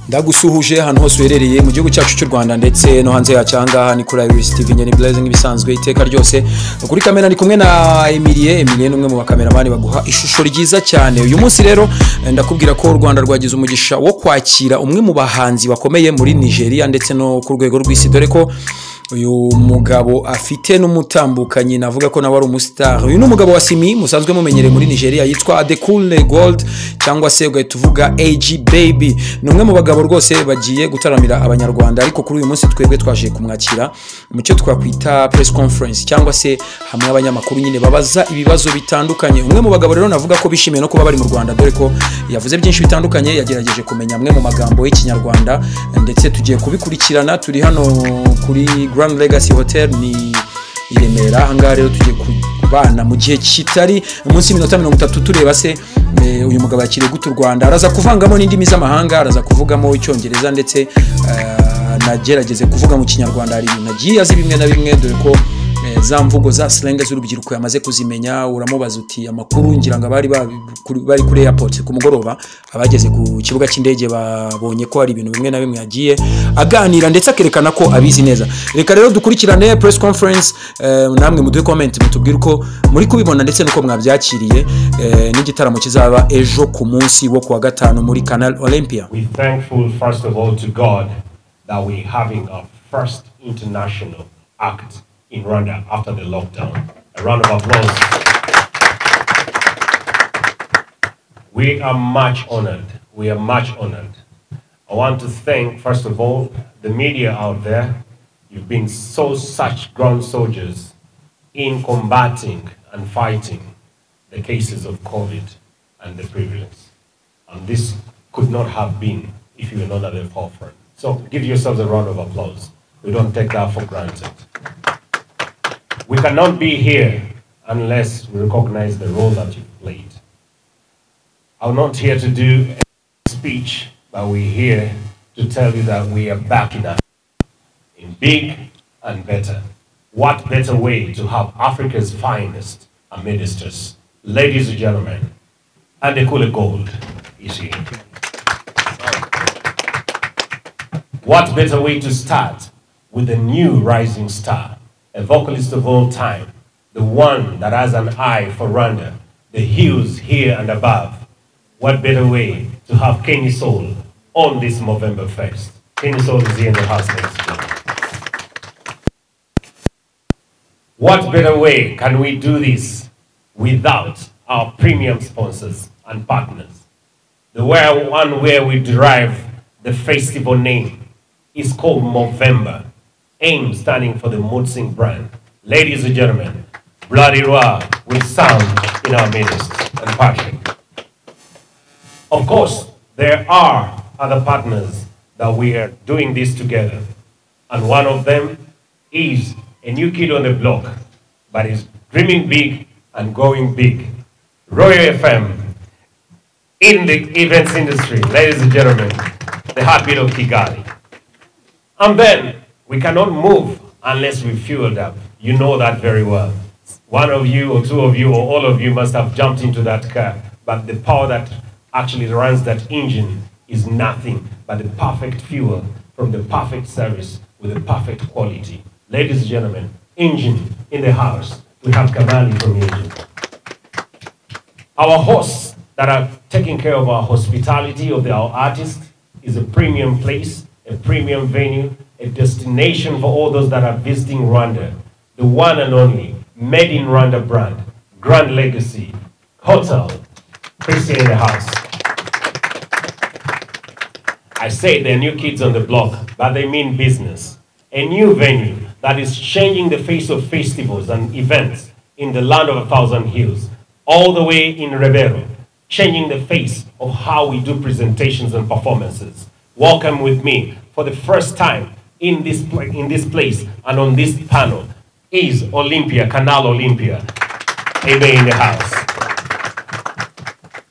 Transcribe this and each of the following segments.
Ndagusuhuje hano hose uherereye mu gihugu cyacu cy'u Rwanda ndetse no hanze ya cyangwa ni kuri TV nyene blaise nk'ibisanzwe iteka ryose kuri kamera ni kumwe na Emilie numwe mu bakameramani baguha ishusho ryiza cyane. Uyu munsi rero ndakubwira ko u Rwanda rwagize umugisha wo kwakira umwe mu bahanzi bakomeye muri Nigeria ndetse no ku rwego rw'isi, dore ko uyu mugabo afite n'umutambukanyi navuga ko nawe ari umustar. Uyu n'umugabo wa Simi musanzwe mumenyere muri Nigeria yitwa Adekunle Gold cyangwa se ugahita uvuga AG Baby. Ni umwe mu bagabo rwose bagiye gutaramira Abanyarwanda, ariko kuri uyu munsi twebwe twaje kumwakira mu cyo twakwita press conference cyangwa se hamwe abanyamakuru nyine babaza ibibazo bitandukanye. Umwe mu bagabo rero navuga ko bishimiye no kuba bari mu Rwanda, dore ko yavuze byinshi bitandukanye, yagerageje kumenya amwe mu magambo y'Ikinyarwanda ndetse tugiye kubikurikirana. Turi hano kuri Grand Legacy Hotel ni Iremera. Ahangaha rero tugiye kubana mu gihe kitari munsi y'minota 30 tureba se uyu mugabo yakiriye gute u Rwanda. Araza kuvangamo n'indimi z'amahanga, araza kuvugamo Icyongereza ndetse nagerageze kuvuga mu Kinyarwanda. Hari ibintu nagiye azi bimwe na bimwe, dore ko za mvugo za slang z'urubyiruko yamaze kuzimenya. Uramubaza uti amakuru ngira ngo bari kuri airport ku mugoroba, abageze ku kibuga cy'indege babonye ko hari ibintu bimwe na bimwe yagiye aganira ndetse akerekana ko abizi neza. Reka rero dukurikirane press conference, namwe muduhe comment mutubwire uko muri kubibona ndetse nuko mwabyakiriye n'igitaramo kizaba ejo ku munsi wo kuwa gatanu muri Canal Olympia. We thankful first of all to God that we having our first international act in Rwanda after the lockdown. A round of applause. We are much honored. We are much honored. I want to thank, first of all, the media out there. You've been such ground soldiers in combating and fighting the cases of COVID and the prevalence. And this could not have been if you were not at the forefront. So give yourselves a round of applause. We don't take that for granted. We cannot be here unless we recognize the role that you've played. I'm not here to do a speech, but we're here to tell you that we are back in big and better. What better way to have Africa's finest amidst us? Ladies and gentlemen, Adekunle Gold is here. What better way to start with a new rising star, a vocalist of all time, the one that has an eye for Rwanda, the hills here and above. What better way to have Keny Soul on this November 1st? Keny Soul is here in the house next week. What better way can we do this without our premium sponsors and partners? The one where we derive the festival name is called Movember. AIM standing for the Mutsing brand. Ladies and gentlemen, barumirwa will sound in our midst and passion. Of course, there are other partners that we are doing this together. And one of them is a new kid on the block, but is dreaming big and going big. Royal FM in the events industry, ladies and gentlemen, the heartbeat of Kigali. And then, we cannot move unless we fueled up. You know that very well. One of you or two of you or all of you must have jumped into that car, but the power that actually runs that engine is nothing but the perfect fuel from the perfect service with the perfect quality. Ladies and gentlemen, engine in the house. We have Kamali from engine. Our hosts that are taking care of our hospitality of our artists is a premium place, a premium venue, a destination for all those that are visiting Rwanda. The one and only, made in Rwanda brand, Grand Legacy Hotel, Christian in the house. I say they're new kids on the block, but they mean business. A new venue that is changing the face of festivals and events in the land of 1,000 hills, all the way in Rebero, changing the face of how we do presentations and performances. Welcome with me for the first time in this place and on this panel is Olympia, Canal Olympia. Amen in the house.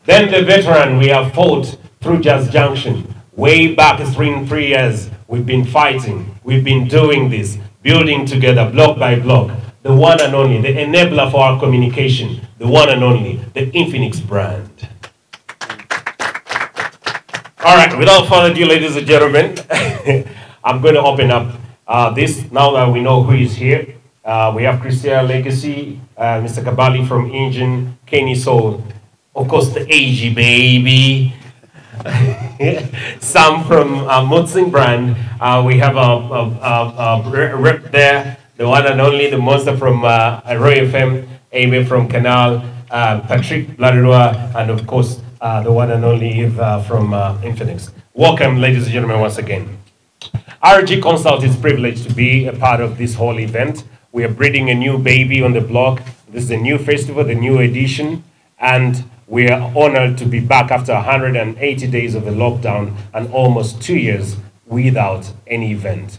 Then the veteran we have fought through Jazz Junction. Way back 3 years, we've been fighting. We've been doing this, building together block by block. The one and only, the enabler for our communication. The one and only, the Infinix brand. All right, without further ado, ladies and gentlemen, I'm going to open up this now that we know who is here. We have Christian Legacy, Mr. Kabali from Engine, Keny Soul, of course the AG baby, Sam from Mutzing brand. We have a rep there, the one and only, the monster from Roy FM, Amy from Canal, Patrick Blarirwa, and of course the one and only Eve from Infinix. Welcome, ladies and gentlemen, once again. RG Consult is privileged to be a part of this whole event. We are breeding a new baby on the block. This is a new festival, the new edition, and we are honored to be back after 180 days of a lockdown and almost 2 years without any event.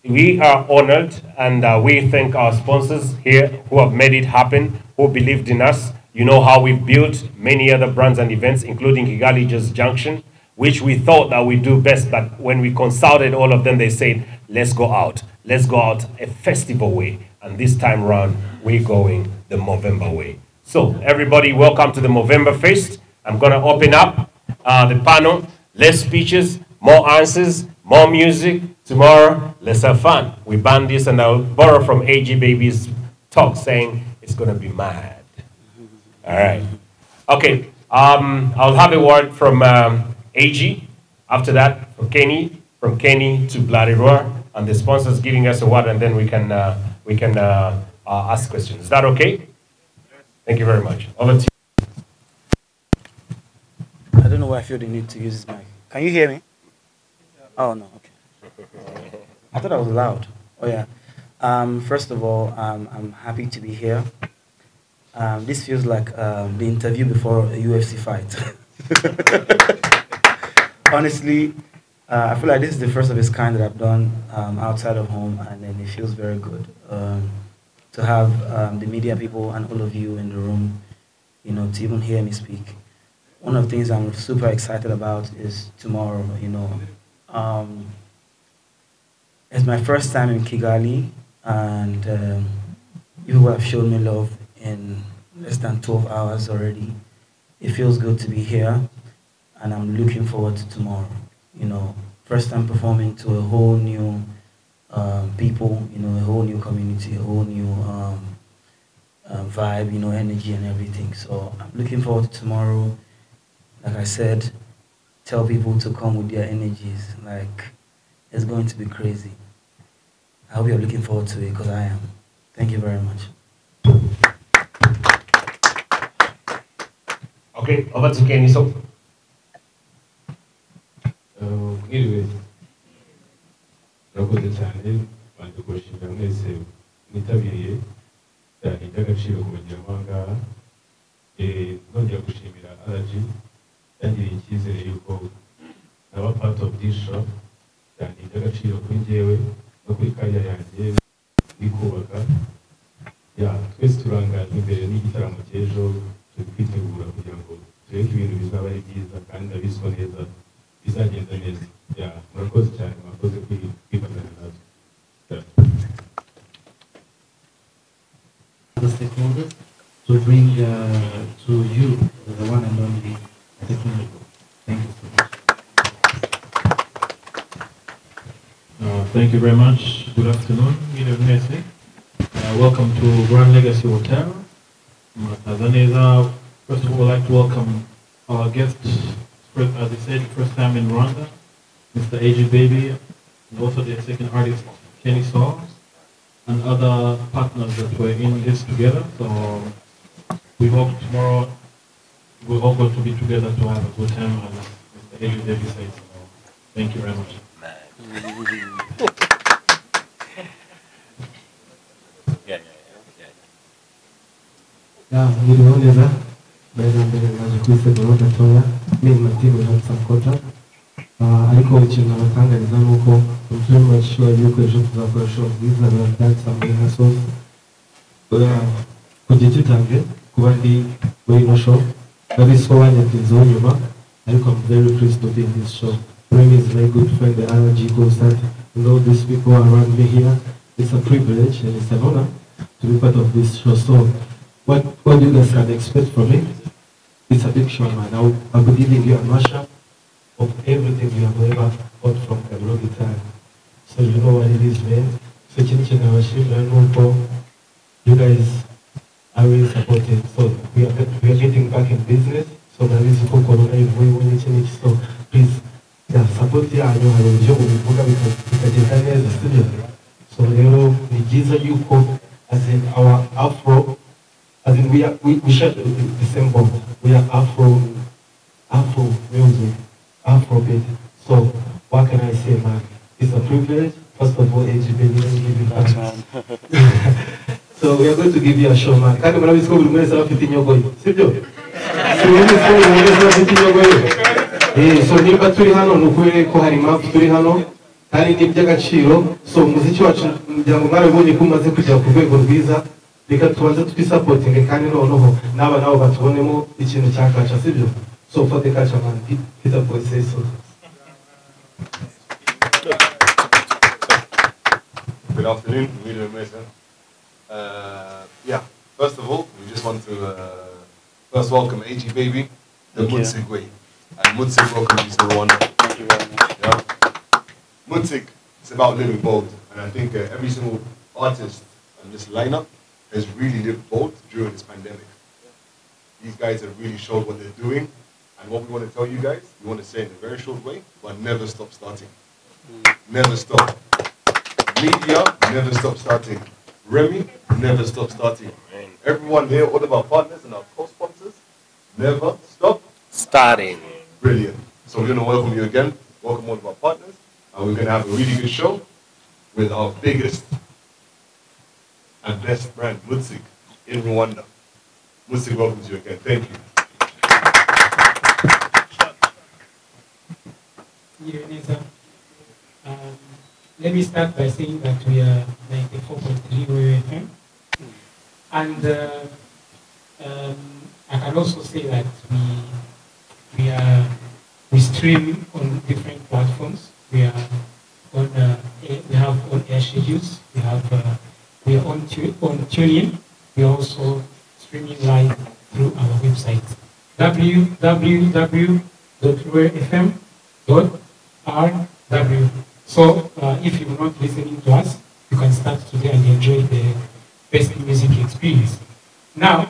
We are honored, and we thank our sponsors here who have made it happen, who believed in us. You know how we've built many other brands and events, including Kigali Just Junction, which we thought that we do best, but when we consulted all of them, they said, let's go out a festival way. And this time around, we're going the Movember way. So everybody, welcome to the Movember Fest. I'm gonna open up the panel, less speeches, more answers, more music. Tomorrow, let's have fun. We ban this, and I'll borrow from AG Baby's talk saying it's gonna be mad. All right. Okay, I'll have a word from AG. After that, from Keny to Blarirwa, and the sponsors giving us a word, and then we can ask questions. Is that okay? Thank you very much. Over to you. I don't know why I feel the need to use this mic. Can you hear me? Oh, no, okay. I thought I was loud. Oh, yeah. First of all, I'm happy to be here. This feels like the interview before a UFC fight. Honestly, I feel like this is the first of its kind that I've done outside of home, and then it feels very good to have the media people and all of you in the room, you know, to even hear me speak. One of the things I'm super excited about is tomorrow, you know. It's my first time in Kigali, and you people have shown me love in less than 12 hours already. It feels good to be here, and I'm looking forward to tomorrow. You know, first time performing to a whole new people, you know, a whole new community, a whole new vibe, you know, energy and everything. So I'm looking forward to tomorrow. Like I said, tell people to come with their energies. Like, it's going to be crazy. I hope you're looking forward to it, because I am. Thank you very much. Okay, over to Keny. So, anyway, murakoze cyane bantu kushimira mwese mwitabiriye cyane iby'agaciro kubagira amahanga nongera gushimira RG yangiriye icyizere yuko naba part of this show cyane iby'agaciro kuri njyewe no kuri kariya yanjye bikubaka twese turangajwe imbere n'igitaramo cy'ejo turi kwitegura kugira ngo tureke ibintu bizaba ari byiza kandi ndabizwa neza bizagenda neza. Murakoze cyane, murakoze kwifatanya natwe. The stakeholders to bring to you the one and only Adekunle. Thank you so much. Thank you very much. Good afternoon. Welcome to Grand Legacy Hotel. Tanzania. First of all, I'd like to welcome our guests, as I said, first time in Rwanda, Mr. AG Baby, and also the second artist, Keny Soul, and other partners that were in this together. So we hope tomorrow we're all going to be together to have a good time, as Mr. AG Baby said. So thank you very much. Mwiriwe neza, bari mbere naje kwisegura gatoya n'imatiwe n'ansakota. Ariko ikintu abatangariza nuko very much sure yuko ejo tuzakora show nziza na dance muri haso. Ku giti cyanjye kuba ndi muri no show ari so wanyatinze nyuma, ariko I'm very pleased to be in this show. Remy is my good friend, the RG Consult, and all these people around me here. It's a privilege and it's an honor to be part of this show. So what you guys can expect from me, it's a big show, man. I'll be giving you a mashup of everything we have ever got from Kabilo Guitar. So you know what it is, man. So you guys are really supported. So we are getting back in business. So that is for Corona. So please, yeah, support the annual studio. So you know, as in our Afro, as in we share the same bond. We are Afro music, Afro beat. So what can I say, man? It's a privilege. First of all, AGB, let me give you thanks, man. So we are going to give you a show, man. Can't you believe it's going to be 15 years ago? So niba turi hano nukuri ko hari impamvu turi hano kandi n'iby'agaciro. So umuziki wacu ngira ngo mwarabonye ko umaze kujya ku rwego rwiza, reka tubanze twisapotinge kandi noneho n'aba nabo batubonemo ikintu cyakaca, sibyo? So for the culture, man, hit up voice, say so. Good afternoon, really amazing. Yeah, first of all, we just want to first welcome AG Baby, the Mutsig way. And Mutsig, welcome you to Rwanda. Thank you very much. Yeah. Mutsig, it's about living bold. And I think every single artist on this lineup has really lived bold during this pandemic. These guys have really showed what they're doing. And what we want to tell you guys, we want to say in a very short way, but never stop starting. Never stop. Media, never stop starting. Remy, never stop starting. Everyone here, all of our partners and our co-sponsors, never stop Starting. Brilliant. So we're going to welcome you again. Welcome all of our partners. And we're going to have a really good show with our biggest and best brand, Mutsig, in Rwanda. Mutsig welcomes you again. Thank you. Let me start by saying that we are 94.3 WFM. And I can also say that we stream on different platforms. We are on we have on air schedules. We are on TuneIn. We are also streaming live through our website www.rfm.rw. So if you're not listening to us, you can start today and enjoy the best music experience. Now,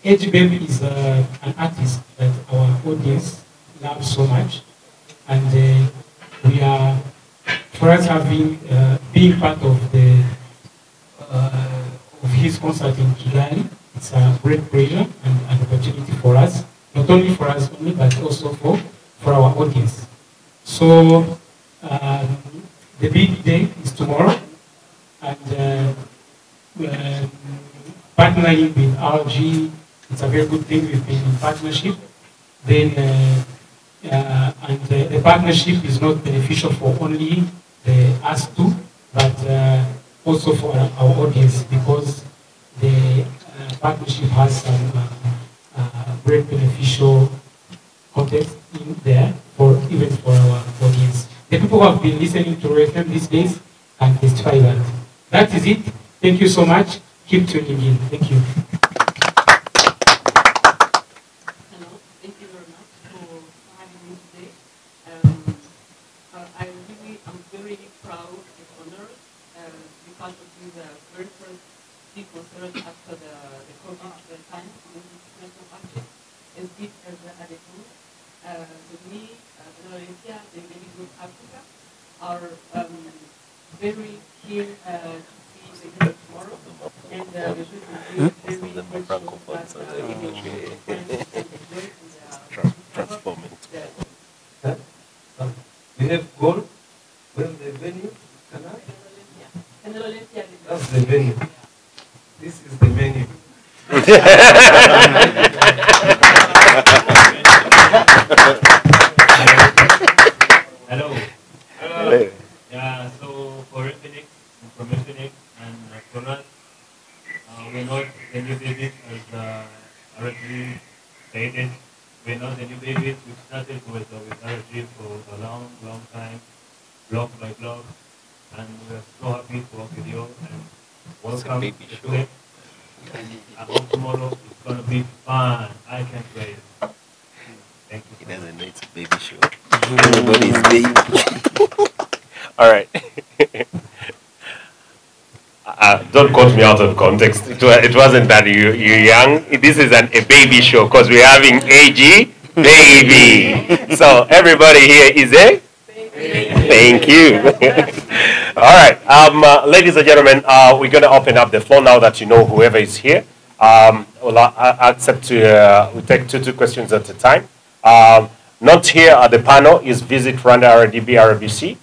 HBM is an artist that our audience loves so much, and we are, for us having being part of the of his concert in Kigali, it's a great pleasure and an opportunity for us, not only for us only, but also for our audience. So the big day is tomorrow, and partnering with RG, it's a very good thing. We've been in partnership. Then and the partnership is not beneficial for only us two, but also for our audience, because the partnership has some very beneficial context in there even for our audience. The people who have been listening to FM these days can testify that. That is it. Thank you so much. Keep tuning in. Thank you. Hello. Thank you very much for having me today. I'm very proud and honored because of the very first big concert after the COVID time with this national artist as big as Adekunle. With me, Valencia, the Many Group Africa are very keen to see the group tomorrow, and we're going to be very grateful that Transforming. We have gold. Where's the venue? That's the venue. This is the menu. Hello. Hello. Yeah, so for Infinix, from Infinix and Ronald, we're not the new babies as already stated. We're not the new babies. We started with RG for a long, long time, block by block, and we're so happy to work with you and welcome to the I hope tomorrow it's gonna be fun. I can't wait. baby. All right. Don't quote me out of context. It wasn't that you're young. This is a baby show because we're having AG baby. So everybody here is a baby. Thank you. All right, ladies and gentlemen, we're going to open up the floor now that you know whoever is here. Well, I accept we take two questions at a time. Not here at the panel is Visit Rwanda RDB RBC.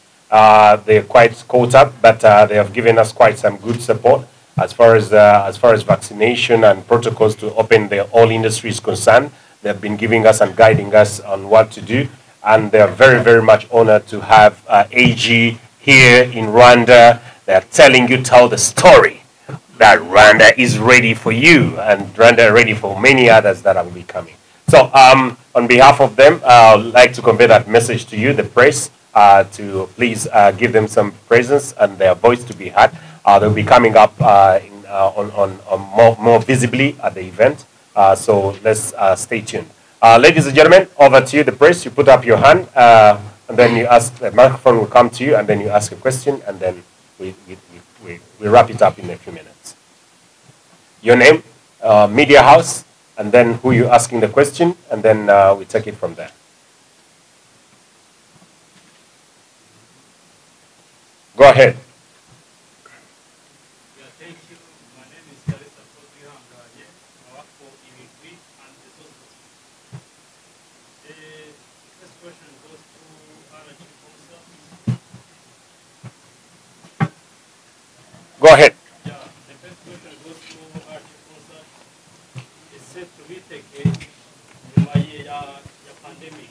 They're quite caught up, but they have given us quite some good support as far as vaccination and protocols to open the whole industry is concerned. They've been giving us and guiding us on what to do, and they are very, very much honored to have AG here in Rwanda. They're telling you, tell the story that Rwanda is ready for you, and Rwanda ready for many others that will be coming. So, on behalf of them, I'd like to convey that message to you, the press, to please give them some presence and their voice to be heard. They'll be coming up more visibly at the event. So let's stay tuned. Ladies and gentlemen, over to you, the press. You put up your hand, and then you ask. The microphone will come to you, and then you ask a question, and then we wrap it up in a few minutes. Your name, media house, and then who you're asking the question, and then we take it from there. Go ahead. Go ahead. Yeah, the first question goes to our sponsor. It's said to be taken in my pandemic.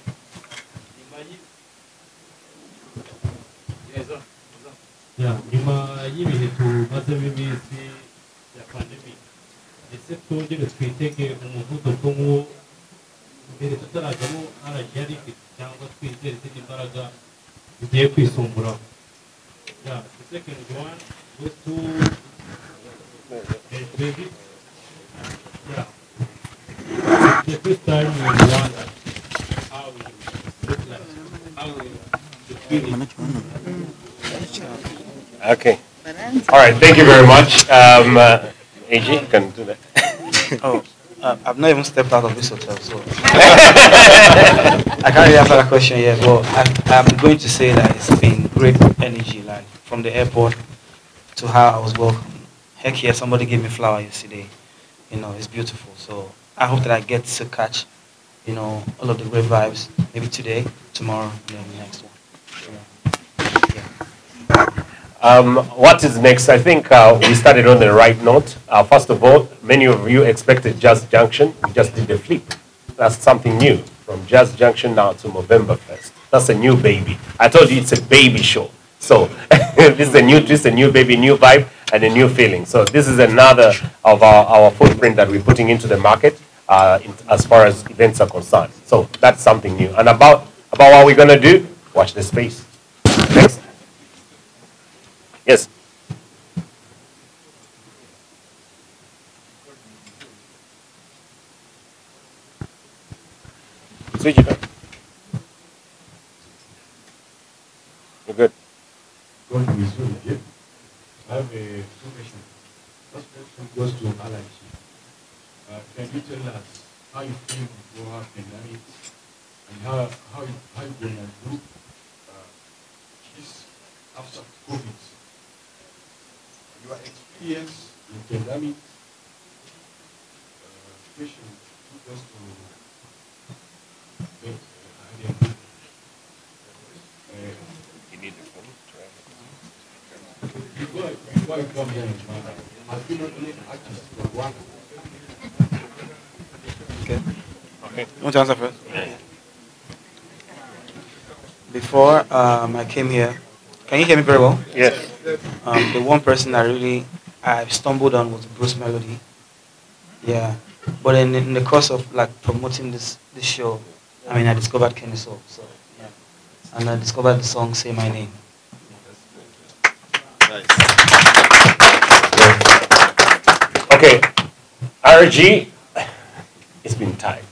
Yeah, nyuma y'ibihe tumazemo iminsi ya pandemic, ese twongere twitege umuvuduko nk'uwo mbere tutarajyamo RGR cyangwa twizere izindi mbaraga bigiye kwisumburaho. Yeah, the second one goes to baby. Yeah, the first time in Rwanda, how it look like, how it feel. Okay. All right. Thank you very much. AG, you can do that. Oh, I've not even stepped out of this hotel, so I can't really answer that question yet. But I'm going to say that it's been great energy, like from the airport to how I was welcomed. Heck yeah, somebody gave me flower yesterday. You know, it's beautiful. So I hope that I get to catch, you know, all of the great vibes. Maybe today, tomorrow, and then the next one. What is next? I think we started on the right note. First of all, many of you expected Jazz Junction. We just did the flip. That's something new. From Jazz Junction now to November 1st. That's a new baby. I told you it's a baby show. So this is a new baby, new vibe, and a new feeling. So this is another of our footprint that we're putting into the market as far as events are concerned. So that's something new. And about what we're going to do, watch the space. Next. Yes. Switch it on. You're good. Going to resume again. I have two questions. First question goes to Alaji. Can you tell us how you feel before pandemic and how you going to do this after COVID? Your experience in pandemic, question goes to You need the phone. Before you come here, I've been only artist for one. Okay. Okay. You want to answer first? Before I came here, can you hear me very well? Yes. The one person I stumbled on was Bruce Melody. Yeah. But in the course of like promoting this show, I discovered Keny so yeah. And I discovered the song Say My Name. Nice. Okay. RG, it's been tight.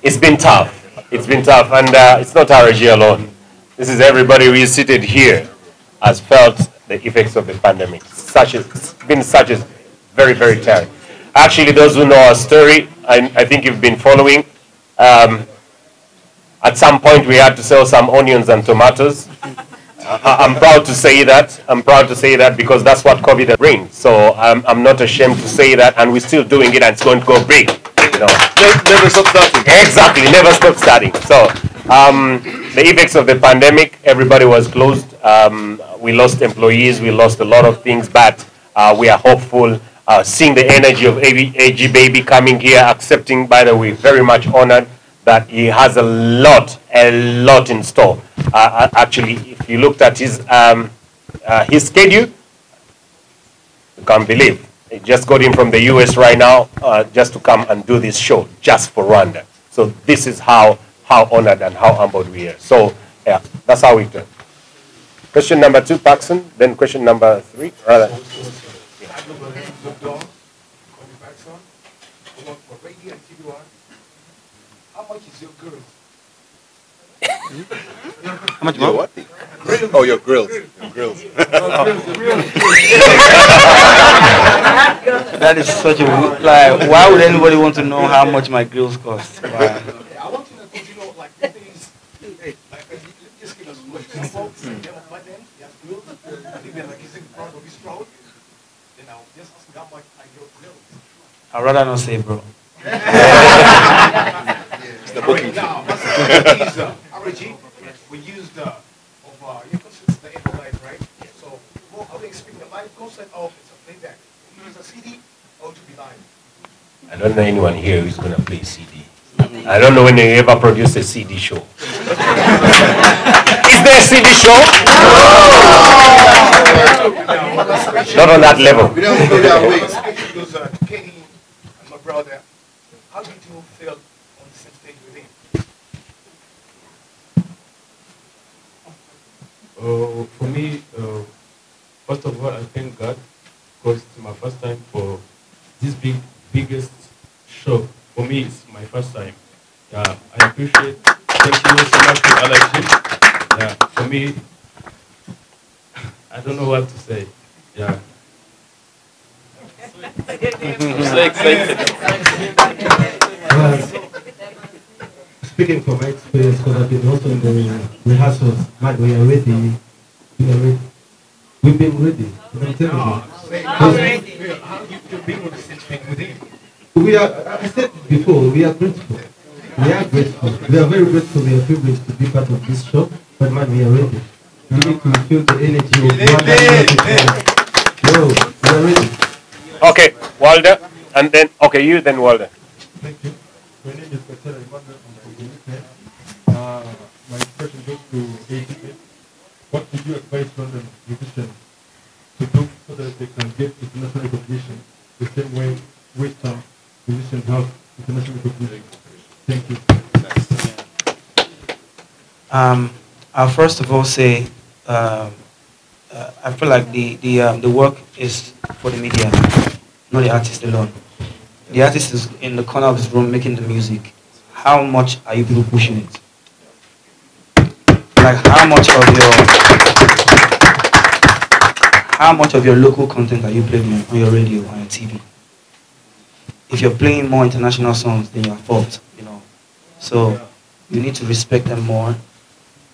It's been tough. It's been tough, and it's not RG alone. This is everybody who is seated here has felt the effects of the pandemic. It's been such a very, very tiring. Actually, those who know our story, I think you've been following. At some point, we had to sell some onions and tomatoes. I'm proud to say that. I'm proud to say that because that's what COVID brings. So I'm not ashamed to say that, and we're still doing it, and it's going to go big. You know. Never stop starting. Exactly, never stop starting. So the effects of the pandemic, everybody was closed. We lost employees, we lost a lot of things, but we are hopeful. Seeing the energy of AG Baby coming here, accepting, by the way, very much honored that he has a lot in store. Actually, if you looked at his schedule, you can't believe. He just got in from the US right now just to come and do this show just for Rwanda. So this is how honored and how humbled we are. So yeah, that's how we do. Question number 2, Paxson. Then question number 3. Rather. How much is your girl? How much more? What? Oh, your grills. Your grills. That is such a like. Why would anybody want to know how much my grills cost? Why? I want to know because you know, like things, like just give us an example. But then he has grills, and then like he's in front of his throat. Then I'll just ask how much are your grills? I'd rather not say, bro. It's the booking. Now, RG, we used the Apple Live, right? So, are we expecting a live concert or it's a playback? We use a CD or to be live? I don't know anyone here who's going to play CD. I don't know when they ever produced a CD show. Is there a CD show? Not on that level. We don't go that way. Because Keny and my brother, how did you feel on the same stage with him? For me, first of all, I thank God because it's my first time for this biggest show. For me, it's my first time. I appreciate. Thank you so much to Alex. For me, I don't know what to say. Yeah. I'm so excited. Speaking from my experience, because I've been also in the rehearsals, man, we are ready. We've been ready. I'm telling you. How you've been on the same thing with him? We are, I said before, we are grateful. We are grateful. We are very grateful. We are privileged to be part of this show. But man, we are ready. We need to feel the energy of one. We are ready. Okay, Walder, and then, okay, you, then Walder. Thank you. My name is Dr. Imanda from UK. My question goes to AGA. What would you advise London musicians to do so that they can get international recognition the same way Western musicians have international recognition? Thank you. I'll first of all say, I feel like the work is for the media, not the artist alone. The artist is in the corner of his room making the music. How much are you people pushing it? Like how much of your local content are you playing on your radio, on your TV? If you're playing more international songs, then you're at fault, you know. So you need to respect them more.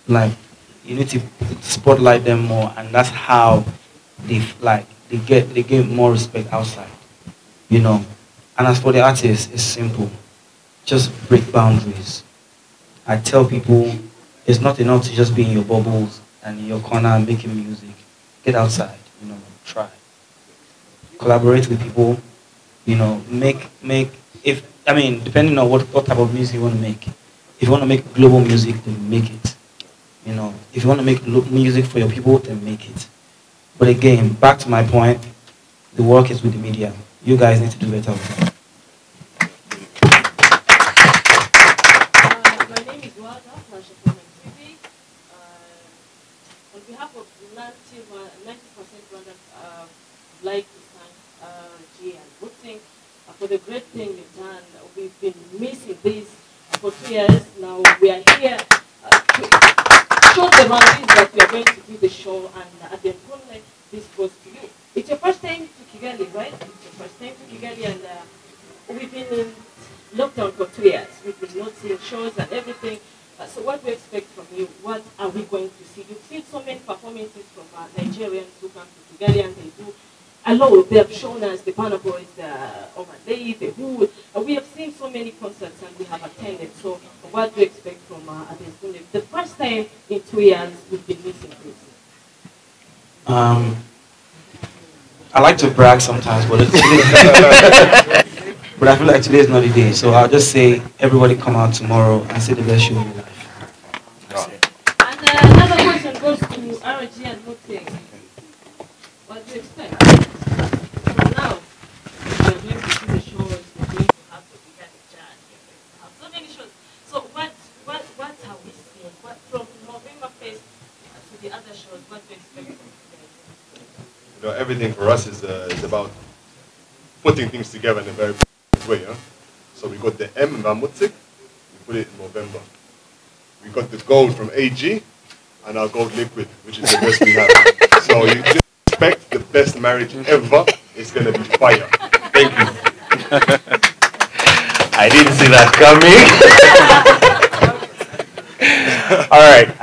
Like you need to spotlight them more, and that's how they get more respect outside, you know. And as for the artists, it's simple. Just break boundaries. I tell people it's not enough to just be in your bubbles and in your corner making music. Get outside, you know, try. Collaborate with people, you know, depending on what type of music you want to make. If you want to make global music, then make it. You know, if you want to make music for your people, then make it. But again, back to my point, the work is with the media. You guys need to do better with that. My name is Wada from TV. On behalf of 90% Rwandans, like to thank G and good thing for the great thing you've done. We've been missing this for 2 years now. We are we've been in lockdown for 2 years. We've been not seeing shows and everything. So what do you expect from you? What are we going to see? You've seen so many performances from Nigerians who come to Kigali and they do a lot. They have shown us the Burna Boys, the Omalay, the Who. We have seen so many concerts and we have attended. So what do you expect from Adekunle? The first time in 2 years we've been missing this. I like to brag sometimes, but but I feel like today is not the day. So I'll just say, everybody come out tomorrow and see the best show in your life. And another question goes to RG and Mote. What do you expect? So now, we're going to see the shows, we're going to have to get a judge, we're going to have so many shows. So what are we seeing? What, from November 1st to the other shows, what do you expect from You know, everything for us is about putting things together in a very way. Huh? So we got the M Mamutsik, we put it in November. We got the gold from AG and our gold liquid, which is the best we have. So you just expect the best marriage ever. It's going to be fire. Thank you. I didn't see that coming. All right.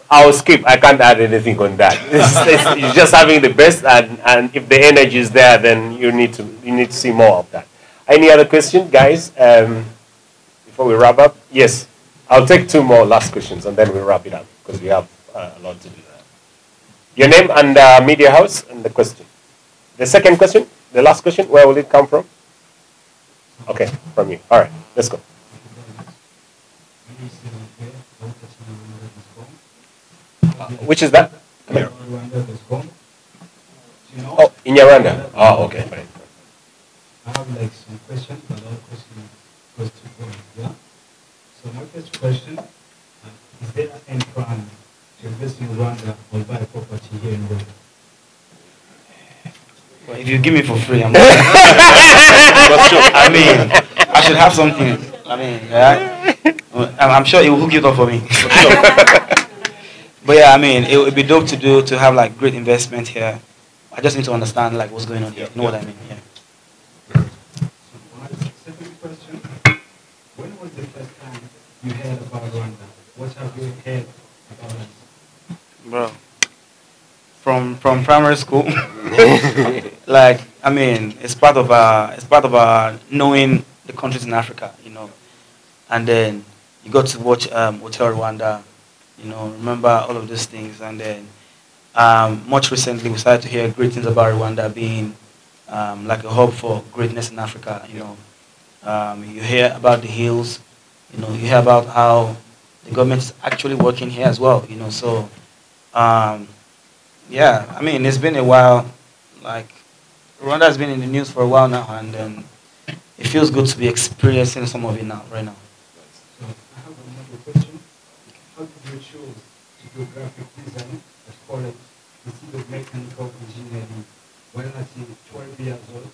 I'll skip. I can't add anything on that. It's just having the best, and if the energy is there, then you need to see more of that. Any other question, guys? Before we wrap up, yes, I'll take 2 more last questions, and then we'll wrap it up because we have a lot to do. Your name and media house, and the question. The second question, the last question. Where will it come from? Okay, from you. All right, let's go. Which is that? Oh, Inyarwanda. Oh, okay. Right. I have like some questions, but all questions goes to point. Yeah. So my first question: is there any plan to invest in Rwanda or buy a property here in Rwanda? Well, if you give me for free, I mean, I should have something. I mean, yeah. I'm sure it will hook it up for me. For sure. But yeah, I mean, it would be dope to have like great investment here. I just need to understand like what's going on here. You know what I mean? Yeah. My second question: when was the first time you heard about Rwanda? What have you heard about us? Bro, from primary school. Like, I mean, it's part of knowing the countries in Africa, you know. And then you got to watch Hotel Rwanda. You know, remember all of these things, and then much recently we started to hear great things about Rwanda being like a hub for greatness in Africa. You know, you hear about the hills, you know, you hear about how the government is actually working here as well. You know, so yeah, I mean, it's been a while. Like, Rwanda has been in the news for a while now, and then it feels good to be experiencing some of it now, right now. So I have another question. How did you choose to do graphic design at college instead of mechanical engineering? When at 12 years old,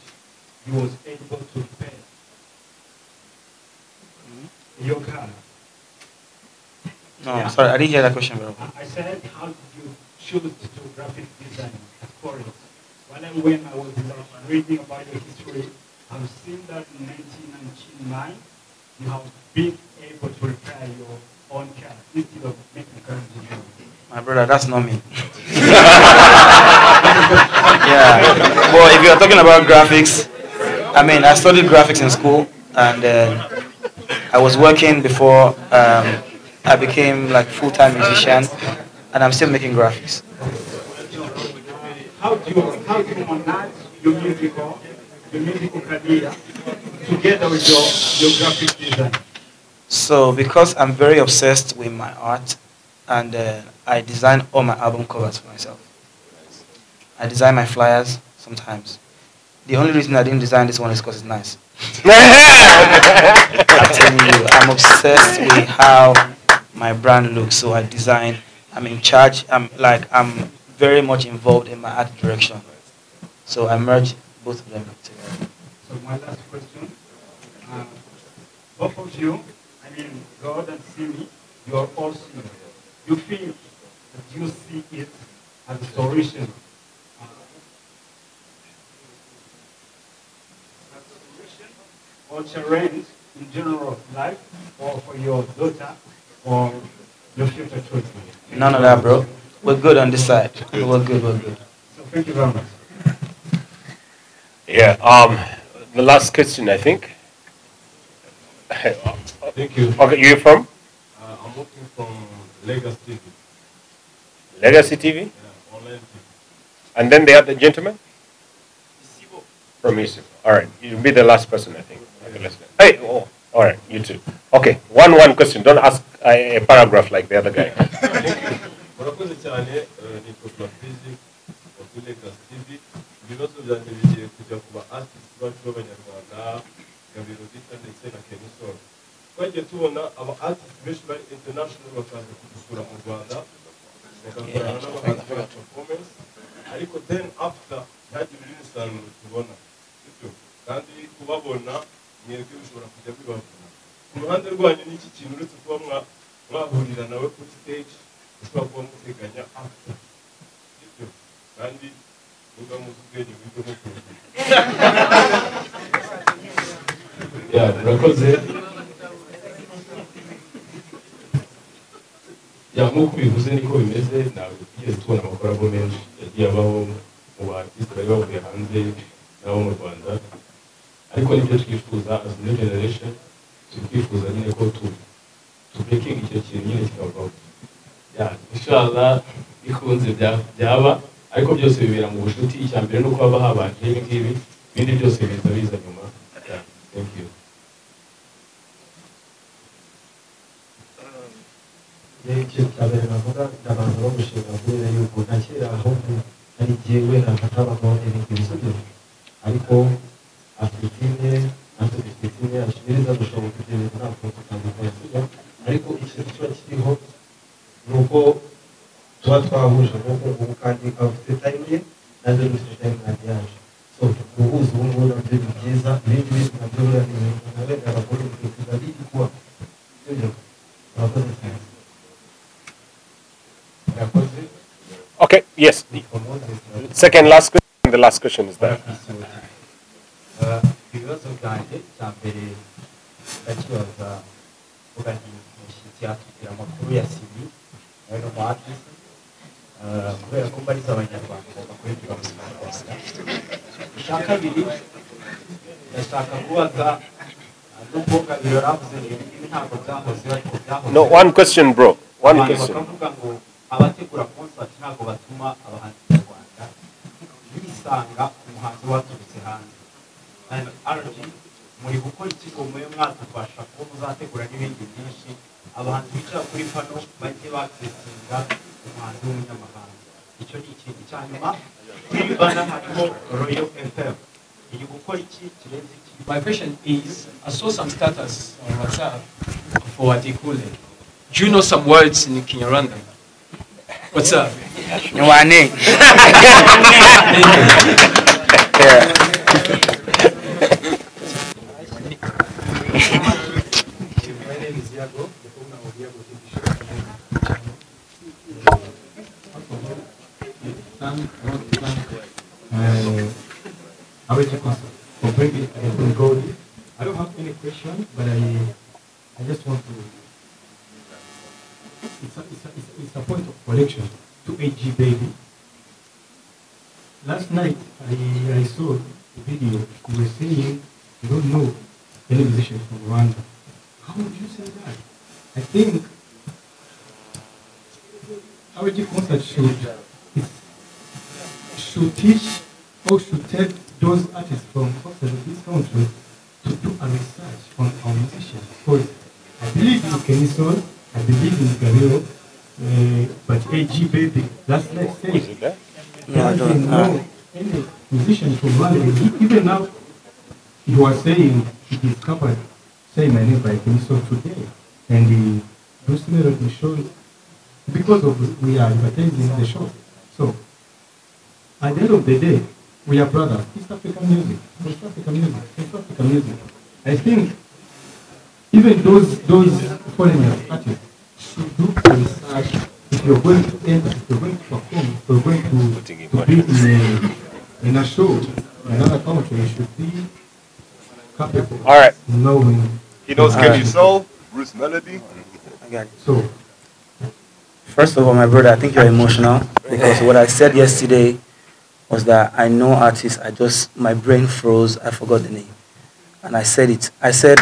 you was able to repair your car. No, sorry, I didn't hear that question, bro. I said, how did you choose to do graphic design at college? When I was like, reading about your history, I've seen that in 1999, you have been able to repair your own car instead of mechanical engineering. My brother, that's not me. Yeah, but if you're talking about graphics, I mean, I studied graphics in school, and I was working before I became like full-time musician, and I'm still making graphics. How do you manage your musical career together with your graphic design? So because I'm very obsessed with my art, and I design all my album covers for myself. I design my flyers sometimes. The only reason I didn't design this one is because it's nice. I'm telling you, I'm obsessed with how my brand looks, so I design. I'm in charge. I'm very much involved in my art direction. So I merge both of them together. So my last question, both of you, I mean, God and Simi, you are all singers. You feel that you see it as a solution. or challenge in general of life, or for your daughter, or your future children? None of that, bro. We're good on this side. We're good, we're good. So thank you very much. Yeah, the last question, I think. Thank you. Okay, you're from? I'm working from Legacy TV. Legacy TV? Yeah, online TV. And then the other gentleman? From Isibo. All right, you'll be the last person, I think. Okay, let's go. Hey, oh, all right, you too. Okay, one question. Don't ask a paragraph like the other guy. Murakoze cyane ni Blaise wa kuri Legacy TV. Ibibazo byanjye bigiye kujya ku ba artists bacu b'Abanyarwanda, Gabiro ndetse na Keny. Twagiye tubona aba artists benshi bari international bakaza kudusura mu Rwanda bagakorana n'abahanzi ba performance, ariko then after ntihagire undi musaruro tubona, kandi kubabona mwebwe bishobora kujya bibavuna. Ku ruhande rwanyu n'iki kintu uretse kuba mwahurira nawe kuri stage ushobora kuba muteganya after, kandi muba muzi ubwenge bw'ibyo mukora. Murakoze. Nk'uko bivuze niko bimeze, ntabwo twigeze tubona amakorabo menshi yagiye abaho mu baartiste bari bavuye hanze n'abo mu Rwanda, ariko nibyo twifuza as new generation, twifuza nyine ko breaking icyo kintu nyine kikavaho. Inshallah bikunze byaba, ariko byose bibera mu bushuti. Icya mbere nuko haba habanje ibi ngibi, ibindi byose biza nyuma. Thank you. Ikintu cya mbere navuga abantu bo gushinga kubera yuko nta kera ahubwo ari jyewe nafatabaho ibintu bisubizo, ariko afite itine ashimiriza gushoboka ibyo bintu ntabwo tutandukanye sibyo, ariko ikintu kiba kiriho ni uko tuba twahuje nk'uko ngubu kandi afite time ye nanjye dufite time yanjye yaje, so guhuza ubu ngubu nabyo ni byiza. Ibindi bintu nabyo buriya ni ibintu na bene abagore bifuza biri kuba sibyo. Murakoze cyane. Okay, yes. Second last question, the last question is that. Ibibazo byanjye cya mbere ndakibaza vuga nti umushyitsi yatubwira amakuru ya sibi nawe no mu artist kubera ko mbariza Abanyarwanda bakurikira mu Rwanda. Icya kabiri ndashaka kubaza nubwo Gabiro yaravuze ibi ntabwo byahoze ariko byahoze. No, one question, bro. One question. Bakavuga ngo abategura concert ntabwo batuma abahanzi nyarwanda bisanga umuhanzi waturutse hanze. RG muri gukora ikigo muyo mwatufasha ko muzategura n'ibindi byinshi abahanzi bicara kuri pano bajye bakisinga umuhanzi w'umunyamahanga. Icyo ni ikintu cya nyuma. Niba hariho Royal FM iri gukora iki kirenze iki? My question is, I saw some status on WhatsApp for Adekunle. Do you know some words in Kinyarwanda? What's up? Nwane. I don't have any question, but I just want to. It's a point of correction to AG Baby. Last night I saw the video. You were saying you don't know any musician from Rwanda. How would you say that? I think our concert should teach or should tell those artists from outside of this country to do a research on our musicians. Because I believe in Keny, I believe in Gabiro, but AG Baby, last night said there hasn't no any musician from Rwanda. Even now, he was saying he discovered Say My Name by Keny today, and those melody shows because of we are advertising the show. So at the end of the day, we are brothers. East African music, West African music, Central African music. I think even those foreigners artists should do research. If you're going to enter, if you're going to perform, if you're going to be in a show in another country, you should be capable All right. of knowing. He knows Keny Soul, Bruce Melody. I got it. So, First of all, my brother, I think you're emotional because what I said yesterday was that I know artists, my brain froze, I forgot the name. And I said it. I said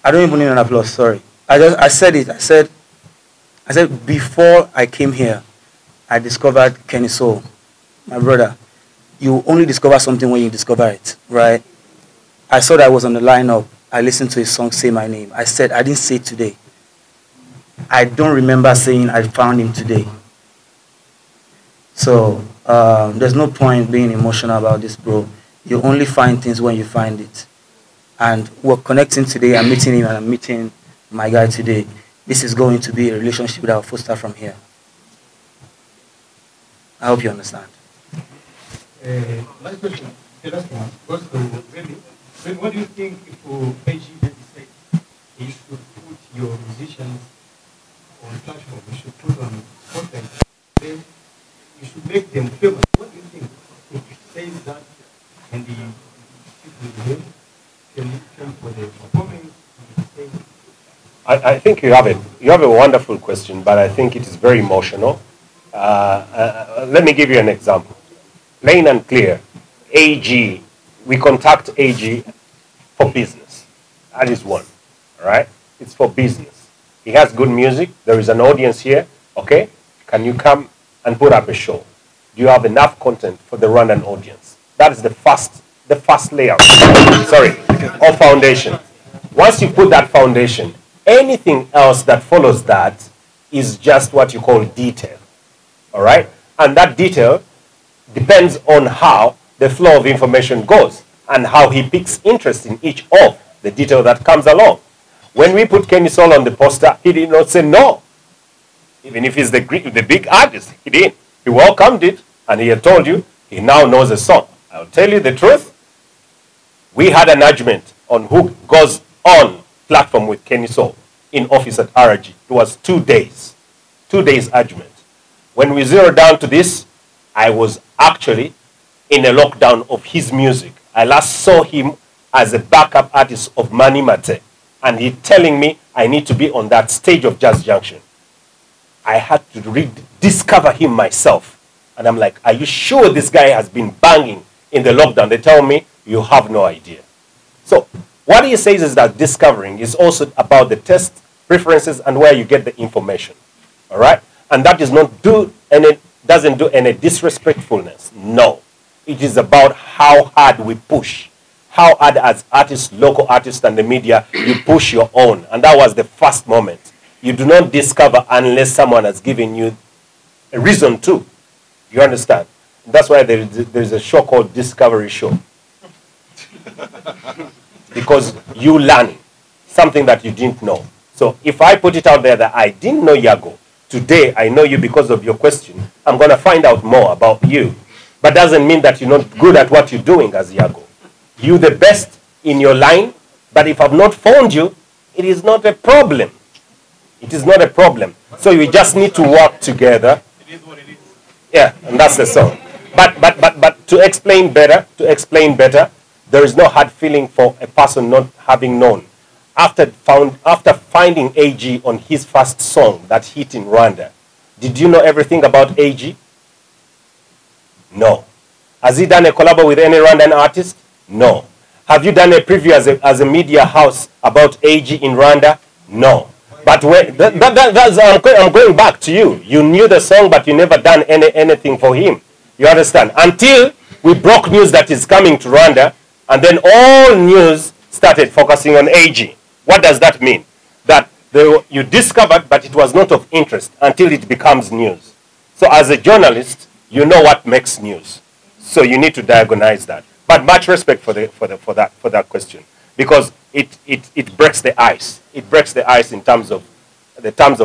I don't even need an applause, sorry. I said it. I said before I came here, I discovered Keny Soul. My brother, you only discover something when you discover it, right? I saw that I was on the lineup. I listened to his song, Say My Name. I said, I didn't say it today. I don't remember saying I found him today. So there's no point being emotional about this, bro. You only find things when you find it. And we're connecting today. I'm meeting him and I'm meeting my guy today. This is going to be a relationship that will foster from here. I hope you understand. Last question, the last one, goes to Remy. Remy, what do you think for AG said you should put your musicians on platform, you should put on content, then you should make them famous? What do you think? If you say that and the people with him can come for the performance, I think you have a wonderful question, but I think it is very emotional. Let me give you an example. Plain and clear, AG, we contact AG for business. That is one, all right? It's for business. He has good music. There is an audience here, okay? Can you come and put up a show? Do you have enough content for the Rwandan audience? That is the first layer, sorry, of foundation. Once you put that foundation, anything else that follows that is just what you call detail, all right? And that detail depends on how the flow of information goes and how he picks interest in each of the detail that comes along. When we put Keny Soul on the poster, he did not say no. Even if he's the big artist, he didn't. He welcomed it, and he had told you he now knows the song. I'll tell you the truth. We had an argument on who goes on platform with Keny Soul in office at RG. It was 2 days. 2 days argument. When we zeroed down to this, I was actually in a lockdown of his music. I last saw him as a backup artist of Mani Mate, and he telling me I need to be on that stage of Jazz Junction. I had to rediscover him myself, and I'm like, are you sure this guy has been banging in the lockdown? They tell me, you have no idea. So what he says is that discovering is also about the taste, preferences, and where you get the information, all right? And that does not do any, doesn't do any disrespectfulness, no. It is about how hard we push, how hard as artists, local artists and the media, you push your own. And that was the first moment. You do not discover unless someone has given you a reason to. You understand? That's why there is a show called Discovery Show. Because you learn something that you didn't know. So if I put it out there that I didn't know Yago, today I know you because of your question, I'm going to find out more about you. But doesn't mean that you're not good at what you're doing as Yago. You're the best in your line, but if I've not found you, it is not a problem. It is not a problem. So we just need to work together. It is what it is. Yeah, and that's the song. But to explain better, there is no hard feeling for a person not having known. After finding AG on his first song that hit in Rwanda, did you know everything about AG? No. Has he done a collab with any Rwandan artist? No. Have you done a preview as a media house about AG in Rwanda? No. But when, I'm going back to you. You knew the song, but you never done anything for him. You understand? Until we broke news that is coming to Rwanda, and then all news started focusing on AG. What does that mean? That you discovered, but it was not of interest until it becomes news. So as a journalist, you know what makes news. So you need to diagnose that. But much respect for that question, because it breaks the ice. It breaks the ice in terms of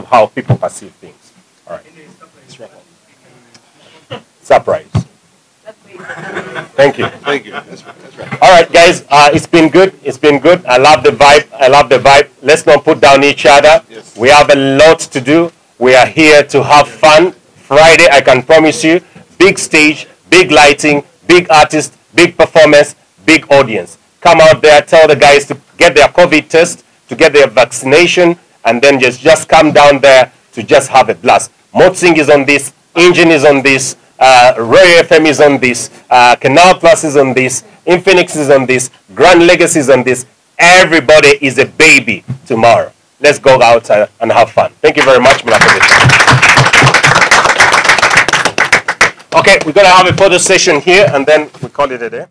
how people perceive things. All right. Surprise. Thank you. Thank you. That's right. All right, guys. It's been good. It's been good. I love the vibe. Let's not put down each other. Yes. We have a lot to do. We are here to have fun. Friday, I can promise you, big stage, big lighting, big artist, big performance, big audience. Come out there, tell the guys to get their COVID test, to get their vaccination, and then just come down there to just have a blast. Motsing is on this, Engine is on this, Roy FM is on this, Canal Plus is on this, Infinix is on this, Grand Legacy is on this. Everybody is a baby tomorrow. Let's go out and have fun. Thank you very much. Okay, we're going to have a photo session here, and then we call it a day.